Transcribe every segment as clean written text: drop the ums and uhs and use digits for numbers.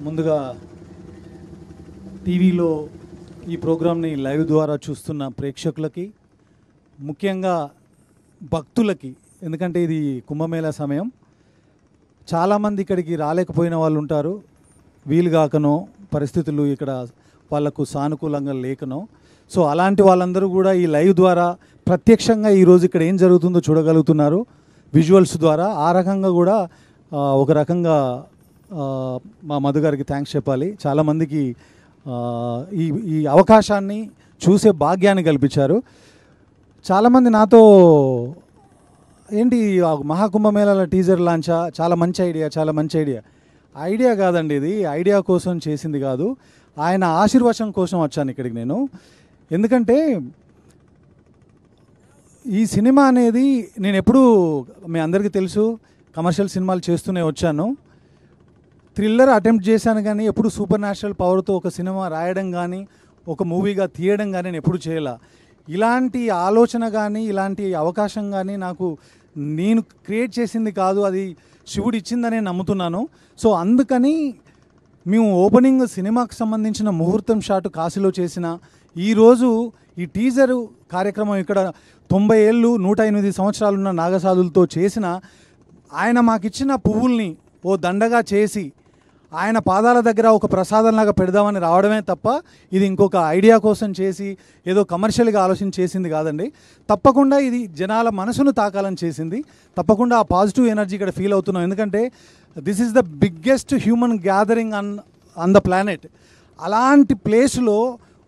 ముందుగా టీవీలో ఈ ప్రోగ్రామ్ని లైవ్ ద్వారా చూస్తున్న ప్రేక్షకులకి, ముఖ్యంగా భక్తులకి, ఎందుకంటే ఇది కుంభమేళా సమయం, చాలామంది ఇక్కడికి రాలేకపోయిన వాళ్ళు ఉంటారు. వీలుగాకనో పరిస్థితులు ఇక్కడ వాళ్లకు సానుకూలంగా లేకనో, సో అలాంటి వాళ్ళందరూ కూడా ఈ లైవ్ ద్వారా ప్రత్యక్షంగా ఈరోజు ఇక్కడ ఏం జరుగుతుందో చూడగలుగుతున్నారు విజువల్స్ ద్వారా. ఆ రకంగా కూడా ఒక రకంగా మా మధు గారికి థ్యాంక్స్ చెప్పాలి. చాలామందికి ఈ ఈ అవకాశాన్ని చూసే భాగ్యాన్ని కల్పించారు. చాలామంది నాతో ఏంటి మహాకుంభమేళాల టీజర్ లాంచా, చాలా మంచి ఐడియా, చాలా మంచి ఐడియా. ఐడియా కాదండి, ఇది ఐడియా కోసం చేసింది కాదు, ఆయన ఆశీర్వచనం కోసం వచ్చాను ఇక్కడికి నేను. ఎందుకంటే ఈ సినిమా అనేది నేను ఎప్పుడూ, మీ అందరికీ తెలుసు, కమర్షియల్ సినిమాలు చేస్తూనే వచ్చాను. థ్రిల్లర్ అటెంప్ట్ చేశాను కానీ ఎప్పుడు సూపర్ న్యాచురల్ పవర్తో ఒక సినిమా రాయడం కానీ ఒక మూవీగా తీయడం కానీ నేను ఎప్పుడు చేయలే. ఇలాంటి ఆలోచన కానీ ఇలాంటి అవకాశం కానీ నాకు నేను క్రియేట్ చేసింది కాదు, అది శివుడు ఇచ్చిందనే నమ్ముతున్నాను. సో అందుకని మేము ఓపెనింగ్ సినిమాకి సంబంధించిన ముహూర్తం షాట్ కాశీలో చేసిన, ఈరోజు ఈ టీజరు కార్యక్రమం ఇక్కడ 90 ఏళ్ళు 108 సంవత్సరాలున్న నాగసాధులతో చేసిన, ఆయన మాకిచ్చిన పువ్వుల్ని ఓ దండగా చేసి ఆయన పాదాల దగ్గర ఒక ప్రసాదంలాగా పెడదామని రావడమే తప్ప ఇది ఇంకొక ఐడియా కోసం చేసి ఏదో కమర్షియల్గా ఆలోచన చేసింది కాదండి. తప్పకుండా ఇది జనాల మనసును తాకాలని చేసింది. తప్పకుండా ఆ పాజిటివ్ ఎనర్జీ ఇక్కడ ఫీల్ అవుతున్నాం. ఎందుకంటే this is the biggest human gathering on the planet. అలాంటి ప్లేస్లో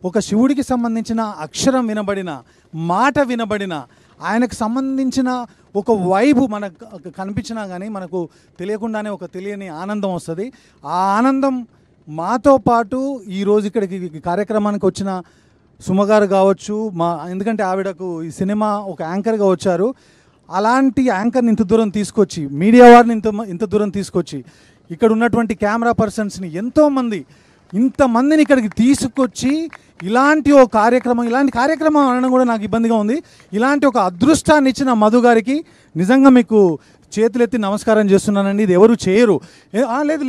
ఒక శివుడికి సంబంధించిన అక్షరం వినబడిన, మాట వినబడిన, ఆయనకు సంబంధించిన ఒక వైబు మనకు కనిపించినా కానీ మనకు తెలియకుండానే ఒక తెలియని ఆనందం వస్తుంది. ఆ ఆనందం మాతో పాటు ఈరోజు ఇక్కడికి కార్యక్రమానికి వచ్చిన సుమగారు కావచ్చు, ఎందుకంటే ఆవిడకు ఈ సినిమా ఒక యాంకర్గా వచ్చారు. అలాంటి యాంకర్ని ఇంత దూరం తీసుకొచ్చి, మీడియా వారిని ఇంత దూరం తీసుకొచ్చి, ఇక్కడ ఉన్నటువంటి కెమెరా పర్సన్స్ని ఇంతమందిని ఇక్కడికి తీసుకొచ్చి ఇలాంటి కార్యక్రమం అనడం కూడా నాకు ఇబ్బందిగా ఉంది. ఇలాంటి ఒక అదృష్టాన్ని ఇచ్చిన మధు గారికి నిజంగా మీకు చేతులెత్తి నమస్కారం చేస్తున్నానండి. ఇది ఎవరు చేయరు.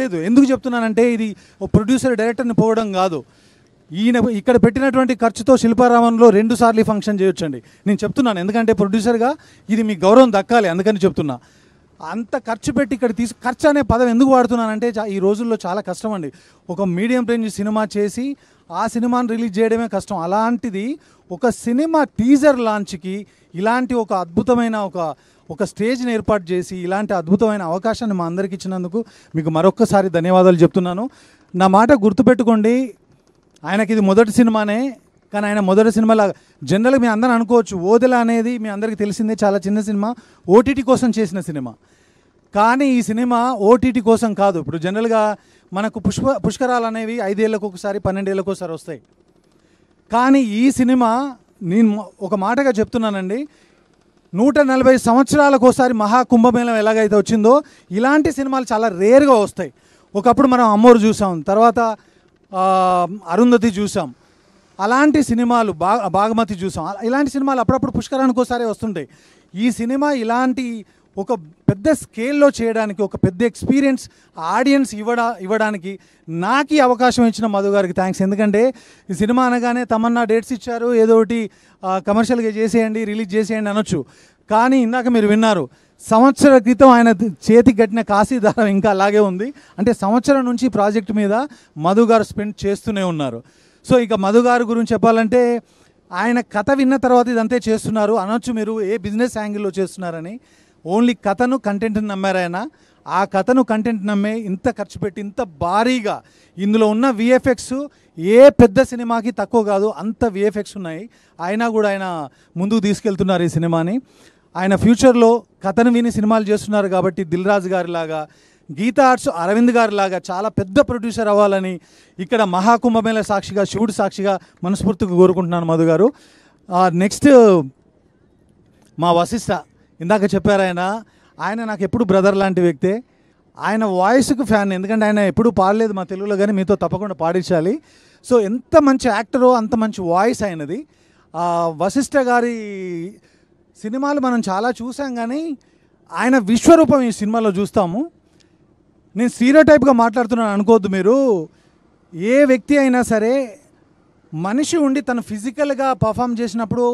లేదు, ఎందుకు చెప్తున్నానంటే ఇది ప్రొడ్యూసర్ డైరెక్టర్ని పోవడం కాదు. ఈయన ఇక్కడ పెట్టినటువంటి ఖర్చుతో శిల్పారామంలో 2 సార్లు ఫంక్షన్ చేయొచ్చండి. నేను చెప్తున్నాను, ఎందుకంటే ప్రొడ్యూసర్గా ఇది మీకు గౌరవం దక్కాలి, అందుకని చెప్తున్నా. అంత ఖర్చు పెట్టి ఇక్కడ ఖర్చు అనే పదం ఎందుకు వాడుతున్నానంటే ఈ రోజుల్లో చాలా కష్టం అండి. ఒక మీడియం రేంజ్ సినిమా చేసి ఆ సినిమాని రిలీజ్ చేయడమే కష్టం. అలాంటిది ఒక సినిమా టీజర్ లాంచ్కి ఇలాంటి ఒక అద్భుతమైన ఒక స్టేజ్ని ఏర్పాటు చేసి ఇలాంటి అద్భుతమైన అవకాశాన్ని మా అందరికి ఇచ్చినందుకు మీకు మరొక్కసారి ధన్యవాదాలు చెప్తున్నాను. నా మాట గుర్తుపెట్టుకోండి, ఆయనకి ఇది మొదటి సినిమానే, కానీ ఆయన మొదటి సినిమాలా జనరల్గా మీ అందరూ అనుకోవచ్చు, ఓదెల అనేది మీ అందరికీ తెలిసిందే, చాలా చిన్న సినిమా, ఓటీటీ కోసం చేసిన సినిమా. కానీ ఈ సినిమా ఓటీటీ కోసం కాదు. ఇప్పుడు జనరల్గా మనకు పుష్కరాలు అనేవి 5 ఏళ్ళకు ఒకసారి 12 ఏళ్ళకు ఒకసారి వస్తాయి. కానీ ఈ సినిమా నేను ఒక మాటగా చెప్తున్నానండి, 140 సంవత్సరాలకు ఒకసారి మహాకుంభమేళం ఎలాగైతే వచ్చిందో ఇలాంటి సినిమాలు చాలా రేర్గా వస్తాయి. ఒకప్పుడు మనం అమ్మోరు చూసాం, తర్వాత అరుంధతి చూసాం, అలాంటి సినిమాలు బాగమతి చూసాం. ఇలాంటి సినిమాలు అప్పుడప్పుడు పుష్కరానికి ఒకసారి వస్తుంటాయి. ఈ సినిమా ఇలాంటి ఒక పెద్ద స్కేల్లో చేయడానికి, ఒక పెద్ద ఎక్స్పీరియన్స్ ఆడియన్స్ ఇవ్వడానికి నాకు ఈ అవకాశం ఇచ్చిన మధు గారికి థ్యాంక్స్. ఎందుకంటే ఈ సినిమా అనగానే తమన్నా డేట్స్ ఇచ్చారు, ఏదో ఒకటి కమర్షియల్గా చేసేయండి, రిలీజ్ చేసేయండి అనొచ్చు. కానీ ఇందాక మీరు విన్నారు, సంవత్సరం క్రితం ఆయన చేతికి కట్టిన కాశీ దారం ఇంకా అలాగే ఉంది. అంటే సంవత్సరం నుంచి ప్రాజెక్ట్ మీద మధు గారు స్పెండ్ చేస్తూనే ఉన్నారు. సో ఇక మధు గారి గురించి చెప్పాలంటే, ఆయన కథ విన్న తర్వాత ఇదంతే చేస్తున్నారు అనొచ్చు మీరు, ఏ బిజినెస్ యాంగిల్లో చేస్తున్నారని. ఓన్లీ కథను, కంటెంట్ని నమ్మారు ఆయన. ఆ కథను, కంటెంట్ నమ్మే ఇంత ఖర్చు పెట్టి ఇంత భారీగా ఇందులో ఉన్న విఎఫ్ఎక్స్ ఏ పెద్ద సినిమాకి తక్కువ కాదు, అంత విఎఫ్ఎక్స్ ఉన్నాయి. అయినా కూడా ఆయన ముందుకు తీసుకెళ్తున్నారు ఈ సినిమాని. ఆయన ఫ్యూచర్లో కథను విని సినిమాలు చేస్తున్నారు కాబట్టి దిల్ రాజు గారిలాగా, గీతా ఆర్ట్స్ అరవింద్ గారిలాగా చాలా పెద్ద ప్రొడ్యూసర్ అవ్వాలని ఇక్కడ మహాకుంభమేళ సాక్షిగా, శివుడు సాక్షిగా మనస్ఫూర్తిగా కోరుకుంటున్నాను మధు గారు. నెక్స్ట్ మా వశిష్ఠ, ఇందాక చెప్పారు ఆయన నాకు ఎప్పుడు బ్రదర్ లాంటి వ్యక్తే. ఆయన వాయిస్కు ఫ్యాన్, ఎందుకంటే ఆయన ఎప్పుడూ పాడలేదు మా తెలుగులో, కానీ మీతో తప్పకుండా పాడించాలి. సో ఎంత మంచి యాక్టరో అంత మంచి వాయిస్ ఆయనది. వశిష్ఠ గారి సినిమాలు మనం చాలా చూసాం, కానీ ఆయన విశ్వరూపం ఈ సినిమాలో చూస్తాము. నేను స్టీరియోటైప్గా మాట్లాడుతున్నాను అనుకోవద్దు మీరు. ఏ వ్యక్తి అయినా సరే మనిషి ఉండి తను ఫిజికల్గా పర్ఫామ్ చేసినప్పుడు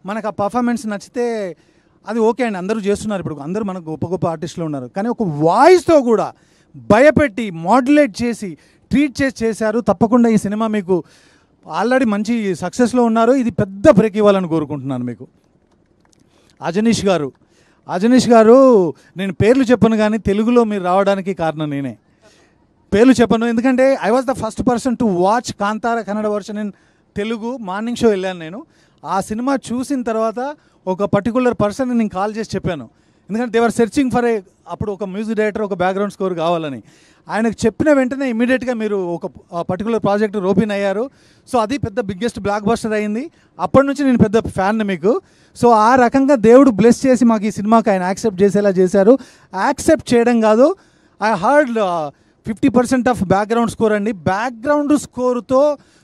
మనకు ఆ పర్ఫార్మెన్స్ నచ్చితే అది ఓకే అండి, అందరూ చేస్తున్నారు, ఇప్పుడు అందరూ మనకు గొప్ప గొప్ప ఆర్టిస్టులు ఉన్నారు. కానీ ఒక వాయిస్తో కూడా భయపెట్టి మాడ్యులేట్ చేసి ట్రీట్ చేశారు. తప్పకుండా ఈ సినిమా మీకు ఆల్రెడీ మంచి సక్సెస్లో ఉన్నారు, ఇది పెద్ద బ్రేక్ ఇవ్వాలని కోరుకుంటున్నాను మీకు. అజనీష్ గారు నేను పేర్లు చెప్పను, కానీ తెలుగులో మీరు రావడానికి కారణం నేనే. పేర్లు చెప్పను ఎందుకంటే I was the first person to watch Kantara Kannada version in Telugu. Morning show వెళ్ళాను నేను. ఆ సినిమా చూసిన తర్వాత ఒక పర్టికులర్ పర్సన్ నేను కాల్ చేసి చెప్పాను, ఎందుకంటే దే ఆర్ సెర్చింగ్ ఫర్ అప్పుడు ఒక మ్యూజిక్ డైరెక్టర్, ఒక బ్యాక్గ్రౌండ్ స్కోర్ కావాలని. ఆయనకు చెప్పిన వెంటనే ఇమీడియట్గా మీరు ఒక పర్టికులర్ ప్రాజెక్ట్ రోపిన్ అయ్యారు. సో అది పెద్ద బిగ్గెస్ట్ బ్లాక్ బస్టర్ అయింది. అప్పటి నుంచి నేను పెద్ద ఫ్యాన్ మీకు. సో ఆ రకంగా దేవుడు బ్లెస్ చేసి మాకు ఈ సినిమాకి ఆయన యాక్సెప్ట్ చేసేలా చేశారు. యాక్సెప్ట్ చేయడం కాదు, I heard 50% of background score అండి. బ్యాక్గ్రౌండ్ స్కోర్తో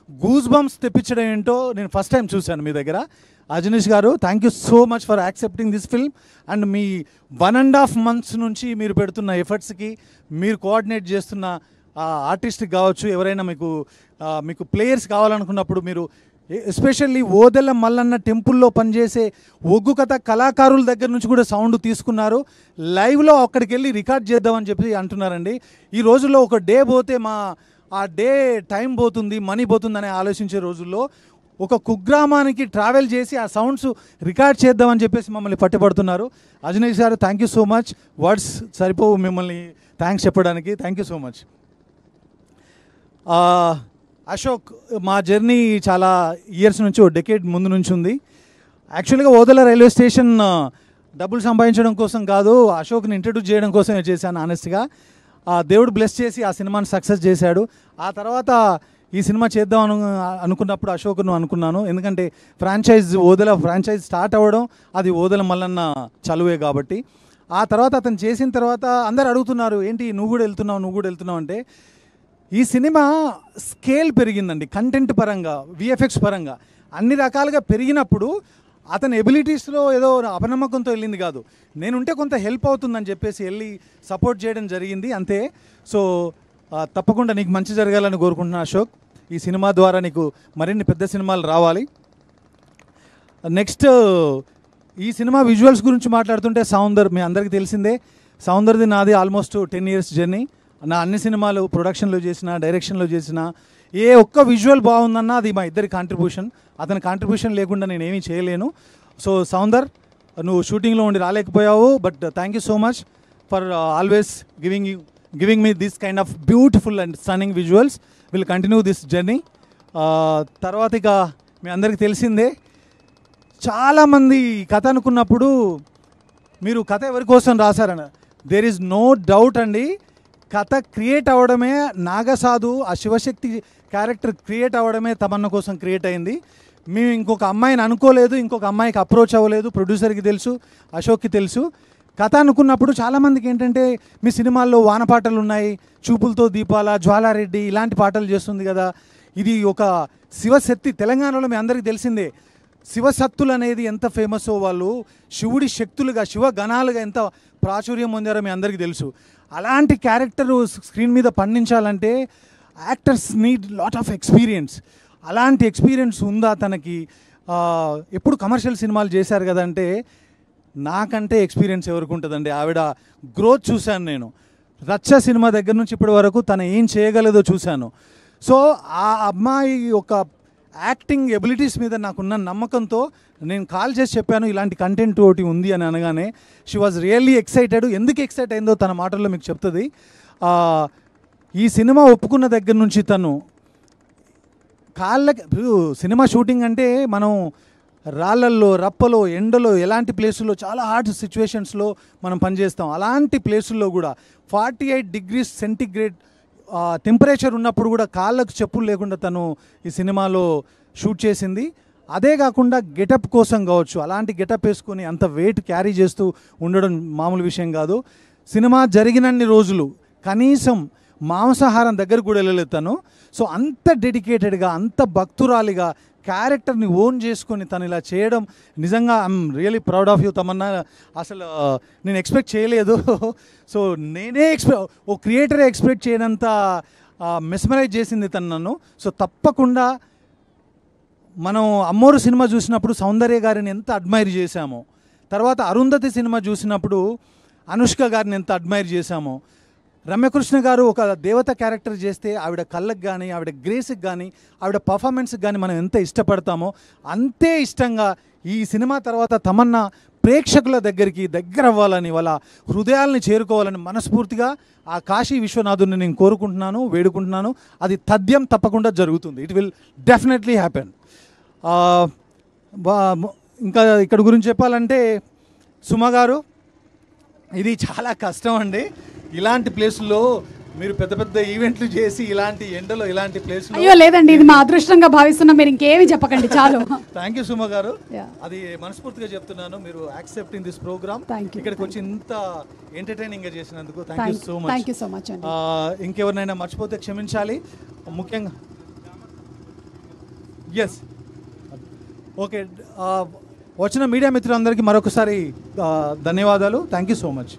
గూస్ బంప్స్ తెప్పించడం ఏంటో నేను ఫస్ట్ టైం చూశాను మీ దగ్గర. అజనీష్ గారు, thank you so much for accepting this film. And me 1.5 months నుంచి మీరు పెడుతున్న ఎఫర్ట్స్కి, మీరు కోఆర్డినేట్ చేస్తున్న ఆర్టిస్ట్కి కావచ్చు, ఎవరైనా మీకు ప్లేయర్స్ కావాలనుకున్నప్పుడు మీరు ఎస్పెషల్లీ ఓదెల మల్లన్న టెంపుల్లో పనిచేసే ఒగ్గు కథ కళాకారుల దగ్గర నుంచి కూడా సౌండ్ తీసుకున్నారు. లైవ్లో అక్కడికి వెళ్ళి రికార్డ్ చేద్దామని చెప్పి అంటున్నారండి. ఈ రోజుల్లో ఒక డే పోతే ఆ డే టైం పోతుంది, మనీ పోతుంది అని ఆలోచించే రోజుల్లో ఒక కుగ్రామానికి ట్రావెల్ చేసి ఆ సౌండ్స్ రికార్డ్ చేద్దామని చెప్పేసి మమ్మల్ని పట్టుబడుతున్నారు. అజనీష్ గారు, thank you so much. Words సరిపోవు మిమ్మల్ని థ్యాంక్స్ చెప్పడానికి. Thank you so much. Ashok, మా జర్నీ చాలా ఇయర్స్ నుంచి, ఓ డెకేడ్ ముందు నుంచి ఉంది. యాక్చువల్గా ఓదెల రైల్వే స్టేషన్ డబ్బులు సంపాదించడం కోసం కాదు, అశోక్ని ఇంట్రడ్యూస్ చేయడం కోసమే చేశాను ఆనెస్ట్గా. దేవుడు బ్లెస్ చేసి ఆ సినిమాని సక్సెస్ చేశాడు. ఆ తర్వాత ఈ సినిమా చేద్దాం అనుకున్నప్పుడు అశోక్ను అనుకున్నాను, ఎందుకంటే ఓదెల ఫ్రాంచైజ్ స్టార్ట్ అవ్వడం అది ఓదెల మల్లన్న చలువే కాబట్టి. ఆ తర్వాత అతను చేసిన తర్వాత అందరు అడుగుతున్నారు, ఏంటి నువ్వు కూడా వెళ్తున్నావు అంటే, ఈ సినిమా స్కేల్ పెరిగిందండి. కంటెంట్ పరంగా, విఎఫ్ఎక్స్ పరంగా అన్ని రకాలుగా పెరిగినప్పుడు అతని ఎబిలిటీస్లో ఏదో అపనమ్మకంతో వెళ్ళింది కాదు, నేనుంటే కొంత హెల్ప్ అవుతుందని చెప్పేసి వెళ్ళి సపోర్ట్ చేయడం జరిగింది అంతే. సో తప్పకుండా నీకు మంచి జరగాలని కోరుకుంటున్నాను అశోక్. ఈ సినిమా ద్వారా నీకు మరిన్ని పెద్ద సినిమాలు రావాలి. నెక్స్ట్, ఈ సినిమా విజువల్స్ గురించి మాట్లాడుతుంటే సౌందర్ మీ అందరికీ తెలిసిందే. సౌందర్ది నాది ఆల్మోస్ట్ 10 years జర్నీ. నా అన్ని సినిమాలు ప్రొడక్షన్లో చేసిన, డైరెక్షన్లో చేసిన, ఏ ఒక్క విజువల్ బాగుందన్నా అది మా ఇద్దరి కాంట్రిబ్యూషన్. అతని కాంట్రిబ్యూషన్ లేకుండా నేను ఏమీ చేయలేను. సో సౌందర్, నువ్వు షూటింగ్లో ఉండి రాలేకపోయావు, but thank you so much for always giving me this kind of beautiful and stunning visuals. Will continue this journey. తర్వాత ఇక మీ అందరికీ తెలిసిందే, చాలామంది కథ అనుకున్నప్పుడు మీరు కథ ఎవరి కోసం రాశారని, దేర్ ఈజ్ నో డౌట్ అండి. కథ క్రియేట్ అవ్వడమే నాగసాధు, ఆ శివశక్తి క్యారెక్టర్ క్రియేట్ అవ్వడమే తమన్న కోసం క్రియేట్ అయింది. మేము ఇంకొక అమ్మాయిని అనుకోలేదు, ఇంకొక అమ్మాయికి అప్రోచ్ అవ్వలేదు. ప్రొడ్యూసర్కి తెలుసు, అశోక్కి తెలుసు. కథ అనుకున్నప్పుడు చాలామందికి ఏంటంటే, మీ సినిమాల్లో వాన పాటలు ఉన్నాయి, చూపులతో దీపాల, జ్వాలారెడ్డి ఇలాంటి పాటలు చేస్తుంది కదా, ఇది ఒక శివశక్తి. తెలంగాణలో మీ అందరికీ తెలిసిందే శివశక్తులు అనేది ఎంత ఫేమస్సో, వాళ్ళు శివుడి శక్తులుగా, శివగణాలుగా ఎంత ప్రాచుర్యం పొందారో మీ అందరికీ తెలుసు. అలాంటి క్యారెక్టరు స్క్రీన్ మీద పండించాలంటే actors need lot of experience. అలాంటి ఎక్స్పీరియన్స్ ఉందా తనకి? ఎప్పుడు కమర్షియల్ సినిమాలు చేశారు కదంటే, నాకంటే ఎక్స్పీరియన్స్ ఎవరికి ఉంటుందండి. ఆవిడ గ్రోత్ చూశాను నేను. రచ్చ సినిమా దగ్గర నుంచి ఇప్పటి వరకు తను ఏం చేయగలదో చూశాను. సో ఆ అమ్మాయి ఒక యాక్టింగ్ ఎబిలిటీస్ మీద నాకున్న నమ్మకంతో నేను కాల్ చేసి చెప్పాను, ఇలాంటి కంటెంట్ ఒకటి ఉంది అని అనగానే షీ వాజ్ రియల్లీ ఎక్సైటెడ్. ఎందుకు ఎక్సైట్ అయిందో తన మాటల్లో మీకు చెప్తుంది. ఈ సినిమా ఒప్పుకున్న దగ్గర నుంచి తను సినిమా షూటింగ్ అంటే మనం రాళ్ళల్లో, రప్పలో, ఎండలో, ఎలాంటి ప్లేసుల్లో, చాలా హార్డ్ సిచ్యువేషన్స్లో మనం పనిచేస్తాం. అలాంటి ప్లేసుల్లో కూడా 48 degrees సెంటిగ్రేడ్ టెంపరేచర్ ఉన్నప్పుడు కూడా కాళ్ళకు చెప్పులు లేకుండా తను ఈ సినిమాలో షూట్ చేసింది. అదే కాకుండా గెటప్ కోసం కావచ్చు, అలాంటి గెటప్ వేసుకొని అంత వెయిట్ క్యారీ చేస్తూ ఉండడం మామూలు విషయం కాదు. సినిమా జరిగినన్ని రోజులు కనీసం మాంసాహారం దగ్గర కూడా వెళ్ళలేదు తను. సో అంత డెడికేటెడ్గా, అంత భక్తురాలిగా క్యారెక్టర్ని ఓన్ చేసుకొని తను ఇలా చేయడం నిజంగా I'm really proud of you Tamannaah. అసలు నేను ఎక్స్పెక్ట్ చేయలేదు. సో నేనే ఓ క్రియేటరే ఎక్స్పెక్ట్ చేయనంత మెస్మరైజ్ చేసింది తను నన్ను. సో తప్పకుండా మనం అమ్మోరు సినిమా చూసినప్పుడు సౌందర్య గారిని ఎంత అడ్మైర్ చేశామో, తర్వాత అరుంధతి సినిమా చూసినప్పుడు అనుష్క గారిని ఎంత అడ్మైర్ చేశామో, రమ్యకృష్ణ గారు ఒక దేవత క్యారెక్టర్ చేస్తే ఆవిడ కళ్ళకు కానీ ఆవిడ గ్రేస్కి కానీ ఆవిడ పర్ఫార్మెన్స్కి కానీ మనం ఎంత ఇష్టపడతామో అంతే ఇష్టంగా ఈ సినిమా తర్వాత తమన్నా ప్రేక్షకుల దగ్గర అవ్వాలని, వాళ్ళ హృదయాల్ని చేరుకోవాలని మనస్ఫూర్తిగా ఆ కాశీ విశ్వనాథుని నేను కోరుకుంటున్నాను, వేడుకుంటున్నాను. అది తథ్యం తప్పకుండా జరుగుతుంది. It will definitely happen. ఇంకా ఇక్కడ గురించి చెప్పాలంటే సుమ గారు, ఇది చాలా కష్టం అండి. ఇలాంటి ప్లేసుల్లో మీరు పెద్ద పెద్ద ఈవెంట్లు చేసి ఇలాంటి ఎండలో ఇలాంటి ప్లేస్లో. అయ్యో లేదండి, ఇది మా అదృష్టంగా భావిస్తున్నాం. మీరు ఇంకేమి చెప్పకండి చాలు. థ్యాంక్ యూ సుమ గారు, అది మనస్ఫూర్తిగా చెప్తున్నాను. మీరు యాక్సెప్టింగ్ దిస్ ప్రోగ్రామ్, ఇక్కడికి వచ్చి ఇంత ఎంటర్టైనింగ్ గా చేసినందుకు thank you so much. Thank you so much అండి. ఇంకెవరినైనా మర్చిపోతే క్షమించాలి. ముఖ్యంగా ఎస్ ఓకే, వచ్చిన మీడియా మిత్రులందరికీ మరొకసారి ధన్యవాదాలు. Thank you so much.